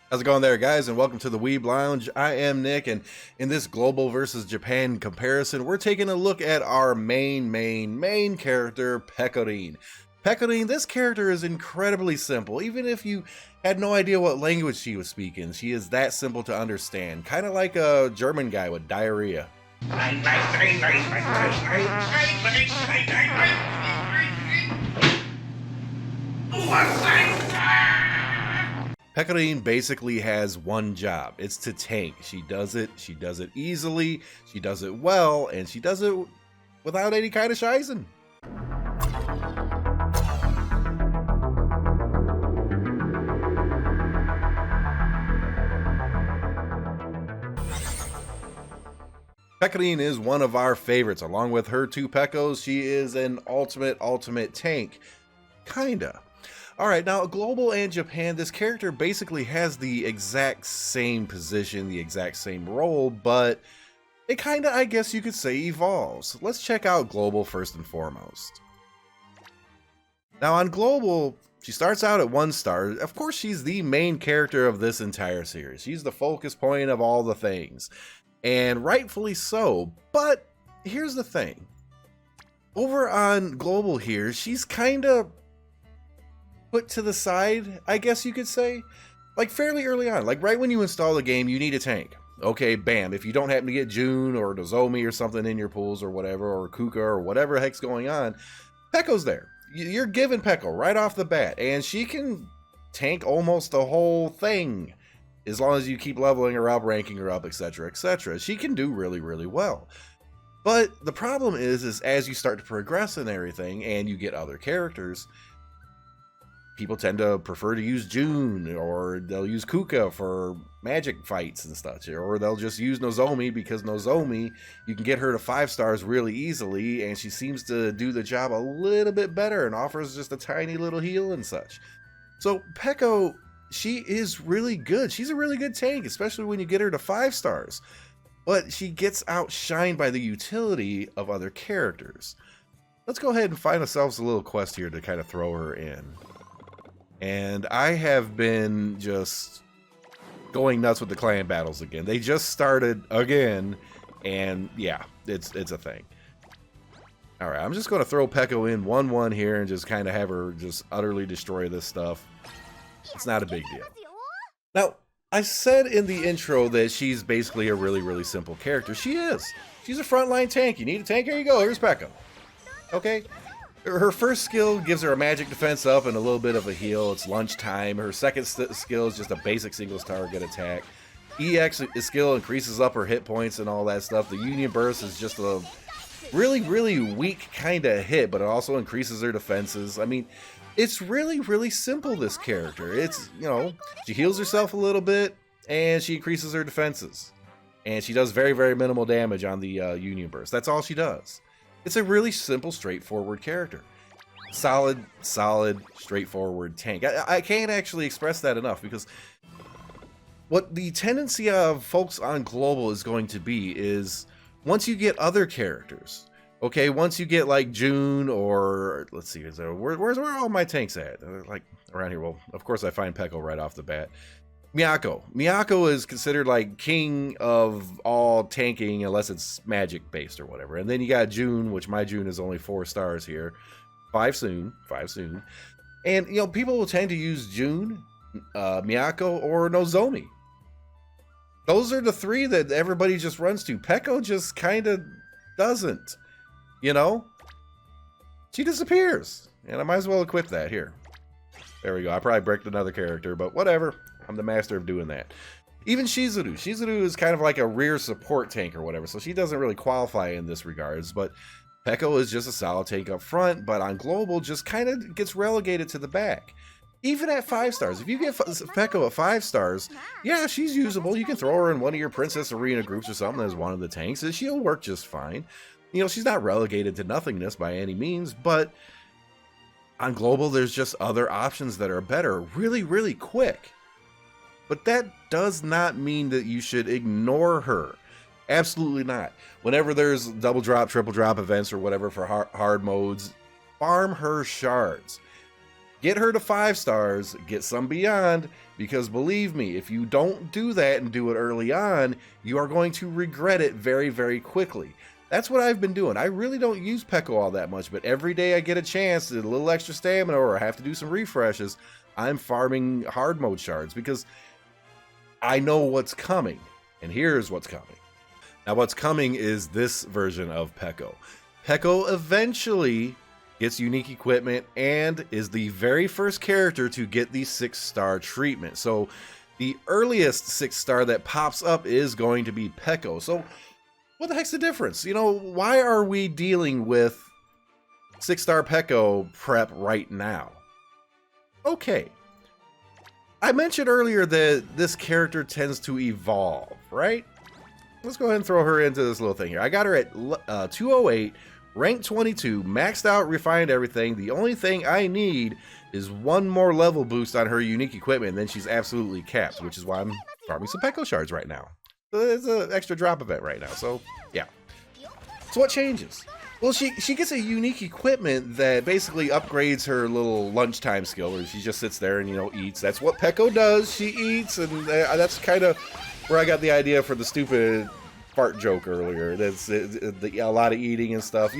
How's it going there, guys, and welcome to the Weeb Lounge. I am Nick, and in this global versus Japan comparison, we're taking a look at our main character, Pecorine. Pecorine, this character is incredibly simple. Even if you had no idea what language she was speaking, she is that simple to understand. Kind of like a German guy with diarrhea. Pecorine basically has one job. It's to tank. She does it easily, she does it well, and she does it without any kind of shizen. Pecorine is one of our favorites. Along with her two Pecos, she is an ultimate tank. Kinda. Alright, now global and Japan, this character basically has the exact same position, the exact same role, but it kinda, I guess you could say, evolves. Let's check out global first and foremost. Now on global, she starts out at 1 star. Of course, she's the main character of this entire series. She's the focus point of all the things. And rightfully so, but here's the thing. Over on global here, she's kinda put to the side, I guess you could say, like fairly early on. Like right when you install the game, you need a tank. Okay, bam. If you don't happen to get June or Nozomi or something in your pools or whatever, or Kuka or whatever the heck's going on, Pekko's there. You're giving Pekko right off the bat, and she can tank almost the whole thing as long as you keep leveling her up, ranking her up, etc., etc. She can do really well. But the problem is as you start to progress and everything, and you get other characters, people tend to prefer to use June, or they'll use Kuka for magic fights and such, or they'll just use Nozomi because Nozomi, you can get her to 5 stars really easily, and she seems to do the job a little bit better and offers just a tiny little heal and such. So Pekko, she is really good. She's a really good tank, especially when you get her to 5 stars. But she gets outshined by the utility of other characters. Let's go ahead and find ourselves a little quest here to kind of throw her in. And I have been just going nuts with the clan battles again. They just started again, and yeah, it's a thing. All right, I'm just going to throw Pekko in 1-1 here and just kind of have her just utterly destroy this stuff. It's not a big deal. Now, I said in the intro that she's basically a really simple character. She is. She's a frontline tank. You need a tank? Here you go. Here's Pekko. Okay. Her first skill gives her a magic defense up and a little bit of a heal. It's lunchtime. Her second skill is just a basic singles target attack. EX skill increases up her hit points and all that stuff. The Union Burst is just a really weak kind of hit, but it also increases her defenses. I mean, it's really simple, this character. It's, you know, she heals herself a little bit and she increases her defenses. And she does very minimal damage on the Union Burst. That's all she does. It's a really simple, straightforward character. Solid, straightforward tank. I can't actually express that enough, because what the tendency of folks on global is going to be is once you get other characters, okay, once you get like June, or let's see, where are all my tanks at? Like around here. Well, of course I find Pekko right off the bat. Miyako is considered like king of all tanking unless it's magic based or whatever. And then you got June, which my June is only 4 stars here. 5 soon. And, you know, people will tend to use June, Miyako, or Nozomi. Those are the 3 that everybody just runs to. Pekko just kind of doesn't, you know? She disappears. And I might as well equip that here. There we go. I probably bricked another character, but whatever. I'm the master of doing that. Even Shizuru. Shizuru is kind of like a rear support tank or whatever, so she doesn't really qualify in this regards, but Pekko is just a solid tank up front, but on global just kind of gets relegated to the back. Even at 5 stars. If you get Pekko at 5 stars, yeah, she's usable. You can throw her in one of your Princess Arena groups or something as one of the tanks, and she'll work just fine. You know, she's not relegated to nothingness by any means, but on global, there's just other options that are better really quick. But that does not mean that you should ignore her. Absolutely not. Whenever there's double drop, triple drop events or whatever for hard modes, farm her shards. Get her to 5 stars, get some beyond, because believe me, if you don't do that and do it early on, you are going to regret it very, very quickly. That's what I've been doing. I really don't use Peko all that much, but every day I get a chance, a little extra stamina, or I have to do some refreshes, I'm farming hard mode shards because I know what's coming. And here's what's coming. Now what's coming is this version of Peko. Peko eventually gets unique equipment and is the very first character to get the 6-star treatment. So the earliest 6-star that pops up is going to be Peko. So what the heck's the difference? You know, why are we dealing with 6-star Peko prep right now? Okay. I mentioned earlier that this character tends to evolve, right? Let's go ahead and throw her into this little thing here. I got her at 208, rank 22, maxed out, refined everything. The only thing I need is one more level boost on her unique equipment, and then she's absolutely capped, which is why I'm farming some Peko shards right now. So it's an extra drop event right now, so yeah. So what changes? Well, she gets a unique equipment that basically upgrades her little lunchtime skill, where she just sits there and, you know, eats. That's what Peko does. She eats, and that's kind of where I got the idea for the stupid fart joke earlier. That's a lot of eating and stuff.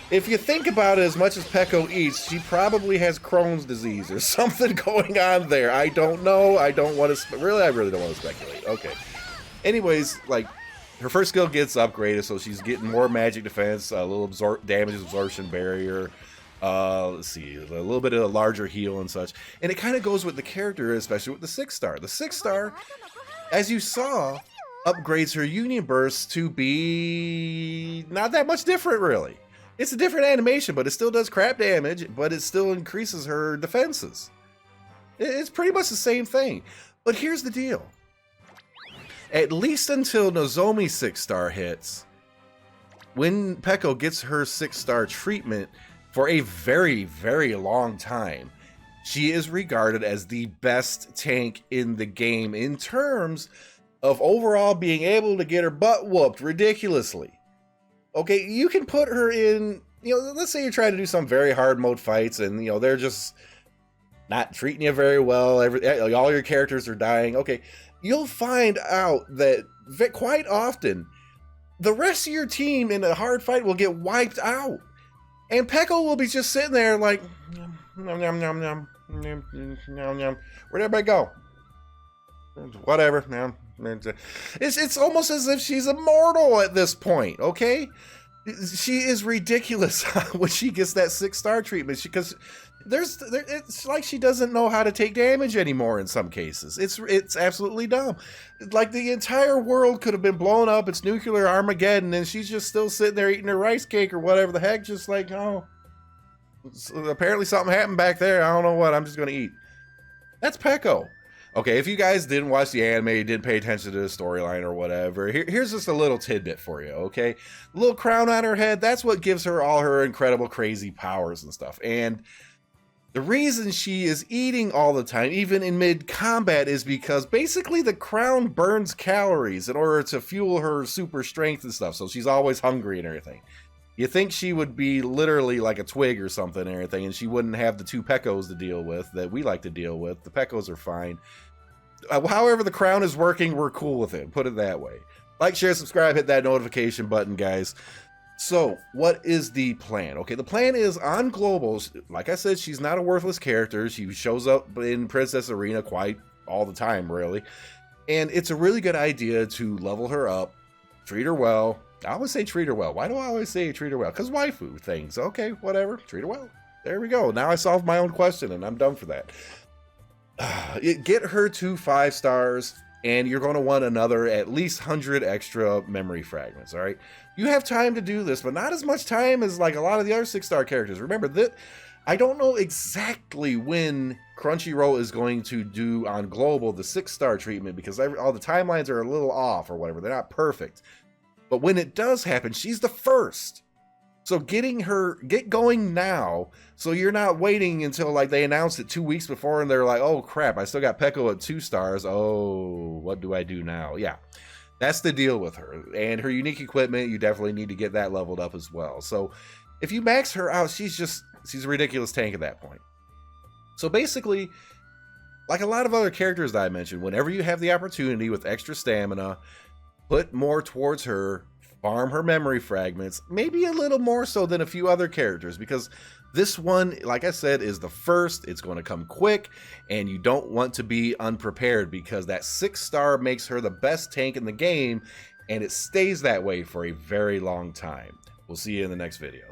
If you think about it, as much as Peko eats, she probably has Crohn's disease or something going on there. I don't know. I don't want to. I really don't want to speculate. Okay. Anyways, like, her first skill gets upgraded, so she's getting more magic defense, a little damage absorption barrier. Let's see, a little bit of a larger heal and such. And it kind of goes with the character, especially with the 6-star. The 6-star, as you saw, upgrades her Union Burst to be not that much different, really. It's a different animation, but it still does crap damage, but it still increases her defenses. It's pretty much the same thing. But here's the deal. At least until Nozomi's 6-star hits, when Peko gets her 6-star treatment for a very, very long time, she is regarded as the best tank in the game in terms of overall being able to get her butt whooped ridiculously. Okay, you can put her in, you know, let's say you're trying to do some very hard mode fights and, you know, they're just not treating you very well. All your characters are dying. Okay, you'll find out that quite often the rest of your team in a hard fight will get wiped out. And Peko will be just sitting there like, nom, nom, nom, nom, nom, nom, nom. Where'd everybody go? Whatever. It's almost as if she's immortal at this point, okay? She is ridiculous when she gets that 6-star treatment because it's like she doesn't know how to take damage anymore in some cases. It's absolutely dumb. Like the entire world could have been blown up. It's nuclear Armageddon, and she's just still sitting there eating her rice cake or whatever the heck, just like, oh, apparently something happened back there. I don't know what. I'm just gonna eat. That's Peko. Okay, if you guys didn't watch the anime, didn't pay attention to the storyline or whatever, here's just a little tidbit for you, okay? The little crown on her head, that's what gives her all her incredible crazy powers and stuff. And the reason she is eating all the time, even in mid-combat, is because basically the crown burns calories in order to fuel her super strength and stuff, so she's always hungry and everything. You think she would be literally like a twig or something and everything, and she wouldn't have the 2 Pekos to deal with that we like to deal with. The Pekos are fine. However the crown is working, we're cool with it. Put it that way. Like, share, subscribe, hit that notification button, guys. So, what is the plan? Okay, the plan is on globals. Like I said, she's not a worthless character. She shows up in Princess Arena quite all the time, really. And it's a really good idea to level her up, treat her well. I always say treat her well. Why do I always say treat her well? Because waifu things. Okay, whatever. Treat her well. There we go. Now I solved my own question, and I'm done for that. Get her to 5 stars, and you're going to want another at least 100 extra memory fragments, all right? You have time to do this, but not as much time as like a lot of the other 6-star characters. Remember that I don't know exactly when Crunchyroll is going to do on global the 6-star treatment because all the timelines are a little off or whatever. They're not perfect. But when it does happen, she's the first. So get going now, so you're not waiting until like they announced it 2 weeks before and they're like, oh crap, I still got Peko at 2 stars. Oh, what do I do now? Yeah, that's the deal with her. And her unique equipment, you definitely need to get that leveled up as well. So if you max her out, she's a ridiculous tank at that point. So basically, like a lot of other characters that I mentioned, whenever you have the opportunity with extra stamina, put more towards her, farm her memory fragments, maybe a little more so than a few other characters, because this one, like I said, is the first. It's going to come quick, and you don't want to be unprepared, because that 6-star makes her the best tank in the game, and it stays that way for a very long time. We'll see you in the next video.